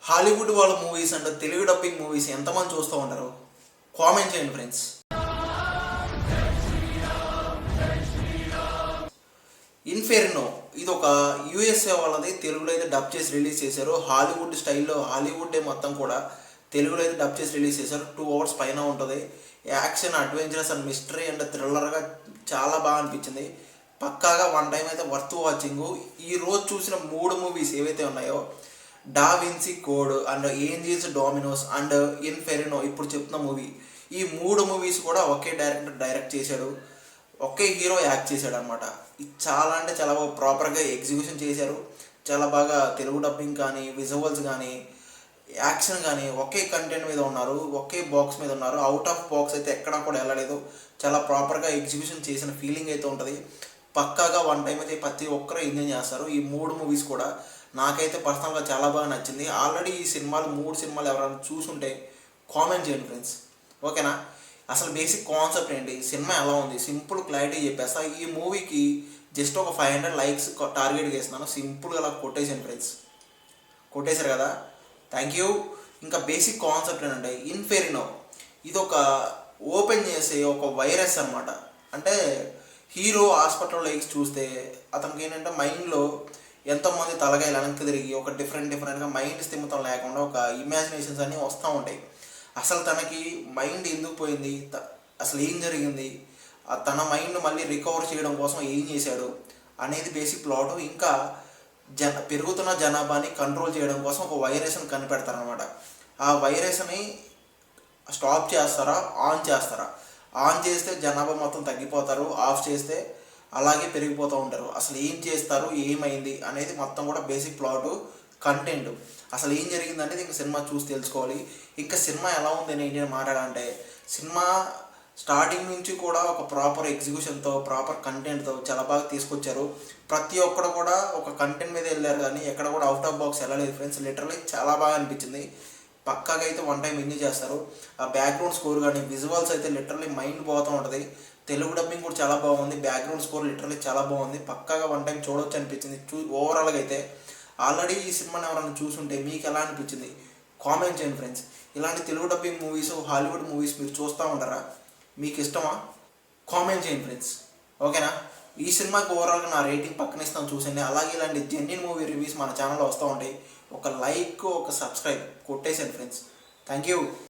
Hollywood వాళ్ళ movies అంటే Telugu dubbing movies ఎంతమంది చూస్తూ ఉంటారు? కామెంట్ చేయండి ఫ్రెండ్స్. ఇన్ఫెర్నో ఇది ఒక యూఎస్ఏ వాళ్ళది, తెలుగులో అయితే డబ్ చేసి రిలీజ్ చేశారు. హాలీవుడ్ స్టైల్లో, హాలీవుడ్ మొత్తం కూడా తెలుగులో అయితే డబ్ చేసి రిలీజ్ చేశారు. 2 hours పైన ఉంటుంది. Action, adventurous and mystery and థ్రిల్లర్గా చాలా బాగా అనిపించింది. పక్కాగా వన్ టైం అయితే వర్త్ వాచింగ్. ఈ రోజు చూసిన 3 మూవీస్ ఏవైతే ఉన్నాయో, Da Vinci Code and angels demons and Inferno ఇప్పుడు చెప్తున్న మూవీ, ఈ 3 మూవీస్ కూడా ఒకే డైరెక్టర్ డైరెక్ట్ చేశాడు, ఒకే హీరో యాక్ట్ చేశాడు అనమాట. ఇది చాలా అంటే చాలా ప్రాపర్గా ఎగ్జిక్యూషన్ చేశారు. చాలా బాగా తెలుగు డబ్బింగ్ కానీ, విజువల్స్ కానీ, యాక్షన్ కానీ ఒకే కంటెంట్ మీద ఉన్నారు, ఒకే బాక్స్ మీద ఉన్నారు. అవుట్ ఆఫ్ బాక్స్ అయితే ఎక్కడా కూడా వెళ్ళలేదు. చాలా ప్రాపర్గా ఎగ్జిక్యూషన్ చేసిన ఫీలింగ్ అయితే ఉంటుంది. పక్కాగా వన్ టైం అయితే ప్రతి ఒక్కరు ఎంజాయ్ చేస్తారు. ఈ 3 మూవీస్ కూడా నాకైతే పర్సనల్గా చాలా బాగా నచ్చింది. ఆల్రెడీ ఈ 3 సినిమాలు ఎవరైనా చూసుంటే కామెంట్ చేయండి ఫ్రెండ్స్, ఓకేనా? అసలు బేసిక్ కాన్సెప్ట్ ఏంటి, సినిమా ఎలా ఉంది, సింపుల్ క్లారిటీ చెప్పేస్తా. ఈ మూవీకి జస్ట్ ఒక 500 likes టార్గెట్ చేస్తున్నాను. సింపుల్గా అలా కొట్టేసాను ఫ్రెండ్స్. కొట్టేశారు కదా, థ్యాంక్ యూ. ఇంకా బేసిక్ కాన్సెప్ట్ ఏంటంటే, ఇన్ఫెర్నో ఇది ఒక ఓపెన్ చేసే ఒక వైరస్ అనమాట. అంటే హీరో హాస్పిటల్లో ఎక్కి చూస్తే అతనికి ఏంటంటే మైండ్లో ఎంతోమంది తలగాయలు వెనక్కి తిరిగి ఒక డిఫరెంట్గా మైండ్ స్థిమితం లేకుండా ఒక ఇమాజినేషన్స్ అన్నీ వస్తూ ఉంటాయి. అసలు తనకి మైండ్ ఎందుకు పోయింది, అసలు ఏం జరిగింది, తన మైండ్ మళ్ళీ రికవర్ చేయడం కోసం ఏం చేశాడు అనేది బేసిక్ ప్లాట్. ఇంకా పెరుగుతున్న జనాభాని కంట్రోల్ చేయడం కోసం ఒక వైరస్ని కనిపెడతారనమాట. ఆ వైరస్ని స్టాప్ చేస్తారా, ఆన్ చేస్తారా? ఆన్ చేస్తే జనాభా మొత్తం తగ్గిపోతారు, ఆఫ్ చేస్తే అలాగే పెరిగిపోతూ ఉంటారు. అసలు ఏం చేస్తారు, ఏమైంది అనేది మొత్తం కూడా బేసిక్ ప్లాట్, కంటెంట్. అసలు ఏం జరిగింది అనేది ఇంకా సినిమా చూసి తెలుసుకోవాలి. ఇంకా సినిమా ఎలా ఉంది అని ఏంటి మాట్లాడాలంటే, సినిమా స్టార్టింగ్ నుంచి కూడా ఒక ప్రాపర్ ఎగ్జిక్యూషన్తో, ప్రాపర్ కంటెంట్తో చాలా బాగా తీసుకొచ్చారు. ప్రతి ఒక్కరు కూడా ఒక కంటెంట్ మీద వెళ్ళారు, కానీ ఎక్కడ కూడా అవుట్ ఆఫ్ బాక్స్ వెళ్ళలేదు ఫ్రెండ్స్. లిటరలీ చాలా బాగా అనిపించింది. పక్కాగా అయితే వన్ టైం ఎంజాయ్ చేస్తారు. ఆ బ్యాక్గ్రౌండ్ స్కోర్ కానీ, విజువల్స్ అయితే లిటరలీ మైండ్ పోతూ ఉంటుంది. తెలుగు డబ్బింగ్ కూడా చాలా బాగుంది, బ్యాక్గ్రౌండ్ స్కోర్ లిటరలీ చాలా బాగుంది. పక్కాగా వన్ టైం చూడవచ్చు అనిపించింది. ఓవరాల్గా అయితే ఆల్రెడీ ఈ సినిమాని ఎవరైనా చూసుంటే మీకు ఎలా అనిపించింది కామెంట్ చేయండి ఫ్రెండ్స్. ఇలాంటి Telugu dubbing movies, Hollywood movies మీరు చూస్తూ ఉంటారా? మీకు ఇష్టమా? కామెంట్ చేయండి ఫ్రెండ్స్, ఓకేనా? ఈ సినిమాకి ఓవరాల్గా నా రేటింగ్ పక్కన ఇస్తాను చూసండి. అలాగే ఇలాంటి జెన్యున్ మూవీ రివ్యూస్ మన ఛానల్లో వస్తూ ఉంటాయి. ఒక లైక్, ఒక సబ్స్క్రైబ్ కొట్టేసాను ఫ్రెండ్స్. Thank you.